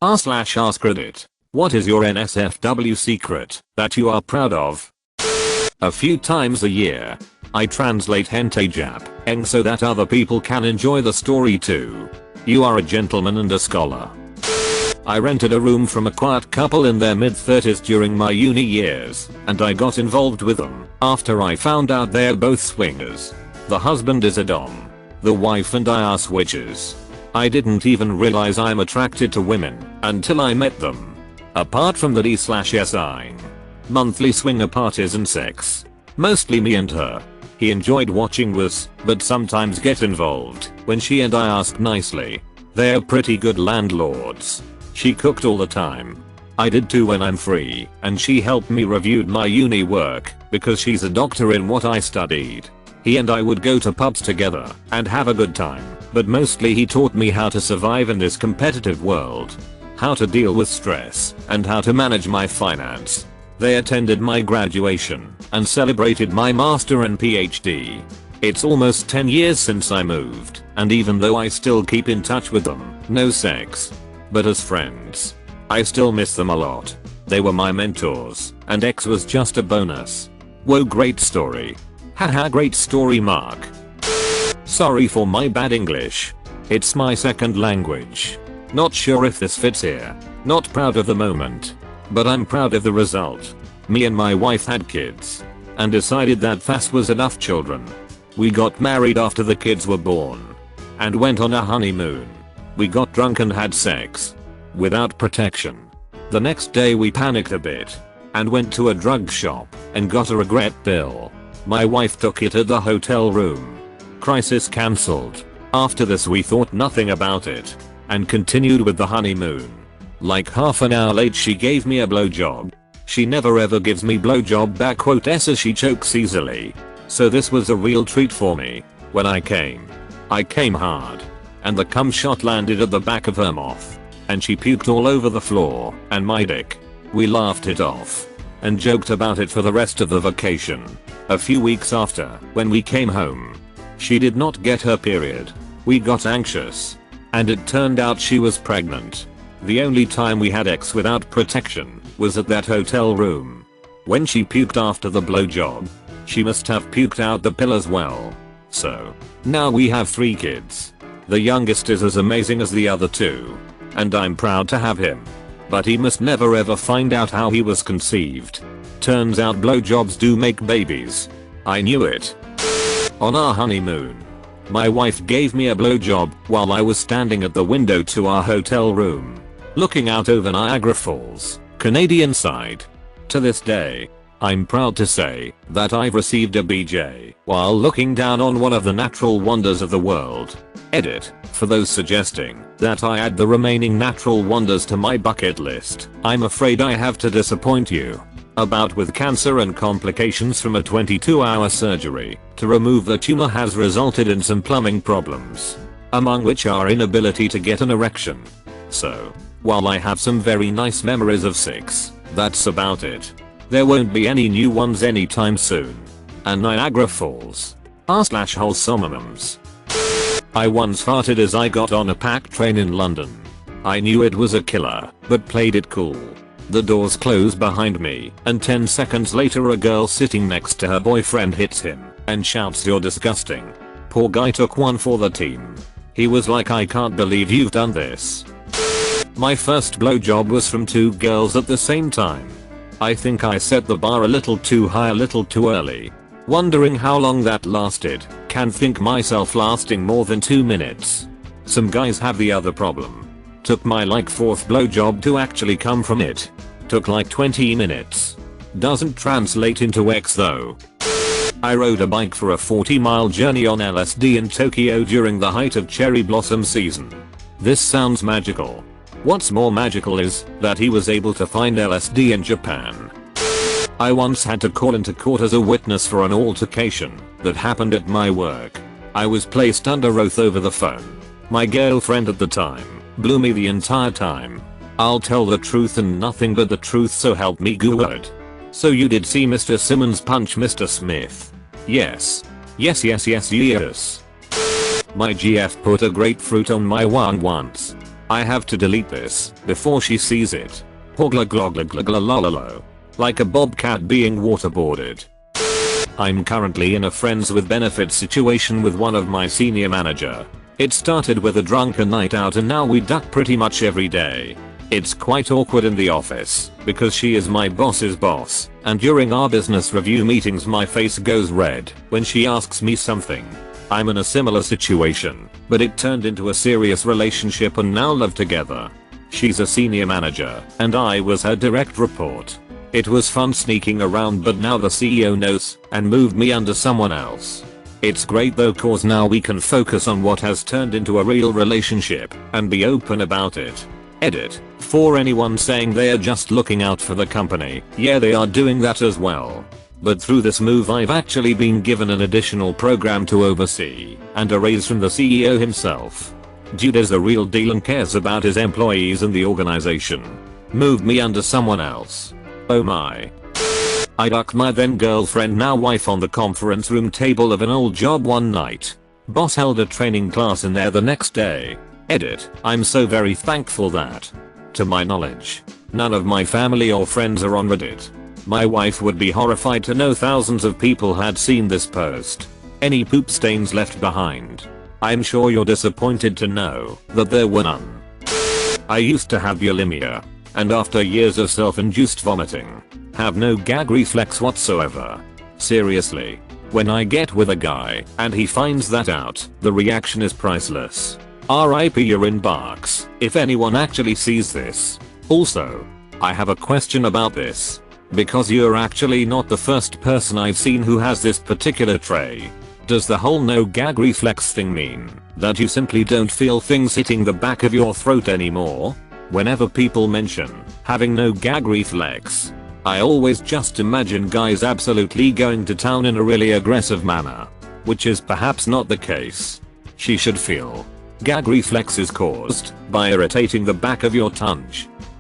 r/AskReddit. What is your NSFW secret that you are proud of? A few times a year, I translate hentai Jap so that other people can enjoy the story too. You are a gentleman and a scholar. I rented a room from a quiet couple in their mid-30s during my uni years, and I got involved with them after I found out they're both swingers. The husband is a dom. The wife and I are switchers. I didn't even realize I'm attracted to women until I met them. Apart from the D/SI, monthly swinger parties and sex, mostly me and her. He enjoyed watching us, but sometimes get involved when she and I ask nicely. They're pretty good landlords. She cooked all the time. I did too when I'm free, and she helped me review my uni work because she's a doctor in what I studied. He and I would go to pubs together and have a good time, but mostly he taught me how to survive in this competitive world, how to deal with stress, and how to manage my finance. They attended my graduation and celebrated my master and PhD. It's almost 10 years since I moved, and even though I still keep in touch with them, no sex. But as friends, I still miss them a lot. They were my mentors, and X was just a bonus. Whoa, great story. Haha, great story, Mark. Sorry for my bad English. It's my second language. Not sure if this fits here. Not proud of the moment, but I'm proud of the result. Me and my wife had kids and decided that fast was enough children. We got married after the kids were born and went on a honeymoon. We got drunk and had sex without protection. The next day we panicked a bit and went to a drug shop and got a regret pill. My wife took it at the hotel room. Crisis cancelled. After this we thought nothing about it and continued with the honeymoon. Like half an hour late she gave me a blowjob. She never ever gives me blowjob back quote as she chokes easily. So this was a real treat for me. When I came hard, and the cum shot landed at the back of her mouth, and she puked all over the floor and my dick. We laughed it off and joked about it for the rest of the vacation. A few weeks after, when we came home, she did not get her period. We got anxious, and it turned out she was pregnant. The only time we had sex without protection was at that hotel room. When she puked after the blowjob, she must have puked out the pill as well. So, now we have 3 kids. The youngest is as amazing as the other 2, and I'm proud to have him. But he must never ever find out how he was conceived. Turns out blowjobs do make babies. I knew it. On our honeymoon, my wife gave me a blowjob while I was standing at the window to our hotel room, looking out over Niagara Falls, Canadian side. To this day, I'm proud to say that I've received a BJ while looking down on one of the natural wonders of the world. Edit, for those suggesting that I add the remaining natural wonders to my bucket list, I'm afraid I have to disappoint you. A bout with cancer and complications from a 22-hour surgery to remove the tumor has resulted in some plumbing problems, among which are inability to get an erection. So, while I have some very nice memories of sex, that's about it. There won't be any new ones anytime soon. And Niagara Falls. r/wholesomums. I once farted as I got on a packed train in London. I knew it was a killer, but played it cool. The doors close behind me, and 10 seconds later a girl sitting next to her boyfriend hits him and shouts, "You're disgusting." Poor guy took one for the team. He was like, "I can't believe you've done this." My first blowjob was from 2 girls at the same time. I think I set the bar a little too high a little too early. Wondering how long that lasted, can't think myself lasting more than 2 minutes. Some guys have the other problem. Took my like 4th blowjob to actually come from it. Took like 20 minutes. Doesn't translate into X though. I rode a bike for a 40-mile journey on LSD in Tokyo during the height of cherry blossom season. This sounds magical. What's more magical is that he was able to find LSD in Japan. I once had to call into court as a witness for an altercation that happened at my work. I was placed under oath over the phone. My girlfriend at the time blew me the entire time. I'll tell the truth and nothing but the truth, so help me God. So you did see Mr. Simmons punch Mr. Smith? Yes. Yes. My GF put a grapefruit on my wang once. I have to delete this before she sees it. Hogla like a bobcat being waterboarded. I'm currently in a friends with benefits situation with one of my senior manager. It started with a drunken night out and now we duck pretty much every day. It's quite awkward in the office because she is my boss's boss, and during our business review meetings my face goes red when she asks me something. I'm in a similar situation, but it turned into a serious relationship and now live together. She's a senior manager and I was her direct report. It was fun sneaking around, but now the CEO knows and moved me under someone else. It's great though, cause now we can focus on what has turned into a real relationship and be open about it. Edit. For anyone saying they are just looking out for the company, yeah, they are doing that as well. But through this move I've actually been given an additional program to oversee and a raise from the CEO himself. Dude is the real deal and cares about his employees and the organization. Moved me under someone else. Oh my. I ducked my then girlfriend, now wife, on the conference room table of an old job one night. Boss held a training class in there the next day. Edit. I'm so very thankful that, to my knowledge, none of my family or friends are on Reddit. My wife would be horrified to know thousands of people had seen this post. Any poop stains left behind? I'm sure you're disappointed to know that there were none. I used to have bulimia, and after years of self-induced vomiting, have no gag reflex whatsoever. Seriously. When I get with a guy and he finds that out, the reaction is priceless. RIP your inbox if anyone actually sees this. Also, I have a question about this, because you're actually not the first person I've seen who has this particular trait. Does the whole no gag reflex thing mean that you simply don't feel things hitting the back of your throat anymore? Whenever people mention having no gag reflex, I always just imagine guys absolutely going to town in a really aggressive manner, which is perhaps not the case. She should feel gag reflex is caused by irritating the back of your tongue,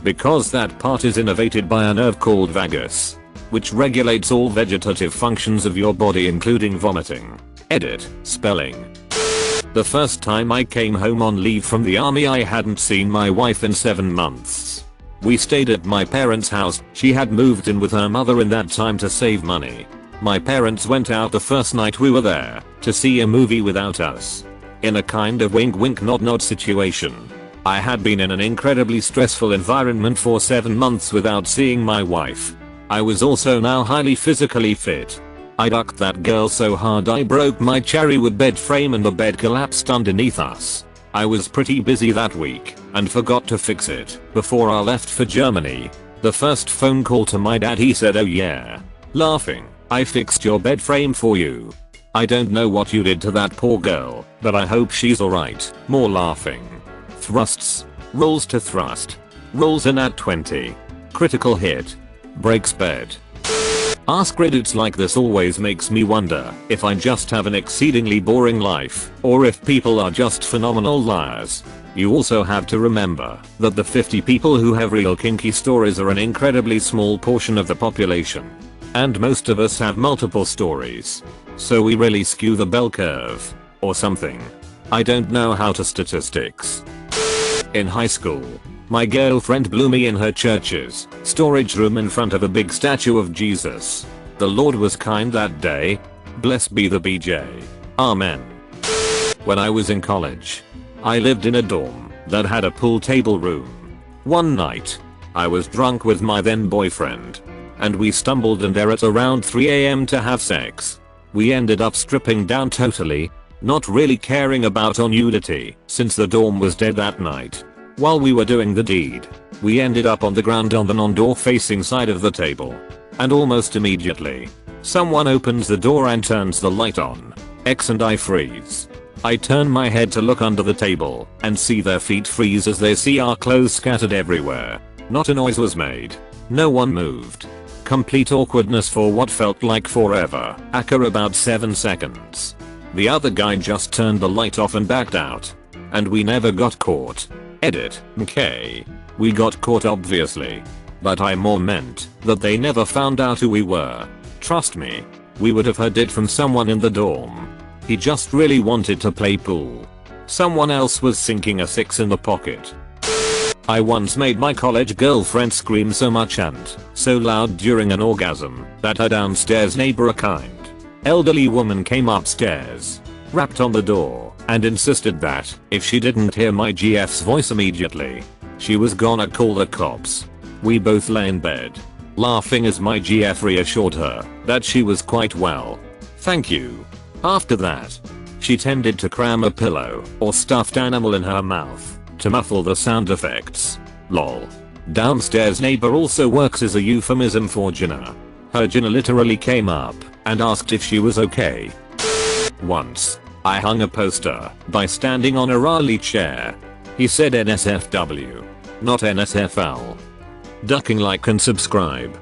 because that part is innervated by a nerve called vagus, which regulates all vegetative functions of your body including vomiting. Edit. Spelling. The first time I came home on leave from the army I hadn't seen my wife in 7 months. We stayed at my parents' house. She had moved in with her mother in that time to save money. My parents went out the first night we were there to see a movie without us. In a kind of wink wink nod nod situation. I had been in an incredibly stressful environment for 7 months without seeing my wife. I was also now highly physically fit. I ducked that girl so hard I broke my cherrywood bed frame and the bed collapsed underneath us. I was pretty busy that week and forgot to fix it before I left for Germany. The first phone call to my dad, he said, "Oh yeah, laughing, I fixed your bed frame for you. I don't know what you did to that poor girl, but I hope she's alright." More laughing. Thrusts. Rolls to thrust. Rolls in at 20. Critical hit. Breaks bed. AskReddits like this always makes me wonder if I just have an exceedingly boring life, or if people are just phenomenal liars. You also have to remember that the 50 people who have real kinky stories are an incredibly small portion of the population. And most of us have multiple stories. So we really skew the bell curve. Or something. I don't know how to statistics. In high school, my girlfriend blew me in her church's storage room in front of a big statue of Jesus. The Lord was kind that day. Blessed be the BJ. Amen. When I was in college, I lived in a dorm that had a pool table room. One night, I was drunk with my then boyfriend, and we stumbled in there at around 3 AM to have sex. We ended up stripping down totally, not really caring about our nudity since the dorm was dead that night. While we were doing the deed, we ended up on the ground on the non-door facing side of the table. And almost immediately, someone opens the door and turns the light on. X and I freeze. I turn my head to look under the table and see their feet freeze as they see our clothes scattered everywhere. Not a noise was made. No one moved. Complete awkwardness for what felt like forever. After about 7 seconds. The other guy just turned the light off and backed out. And we never got caught. Edit. Okay. We got caught obviously. But I more meant that they never found out who we were. Trust me. We would have heard it from someone in the dorm. He just really wanted to play pool. Someone else was sinking a 6 in the pocket. I once made my college girlfriend scream so much and so loud during an orgasm that her downstairs neighbor, a kind elderly woman, came upstairs, rapped on the door, and insisted that if she didn't hear my GF's voice immediately, she was gonna call the cops. We both lay in bed, laughing as my GF reassured her that she was quite well. Thank you. After that, she tended to cram a pillow or stuffed animal in her mouth to muffle the sound effects. Lol. Downstairs neighbor also works as a euphemism for Jenna. Her Jenna literally came up and asked if she was okay. Once, I hung a poster by standing on a Raleigh chair. He said NSFW, not NSFL. Ducking, like and subscribe.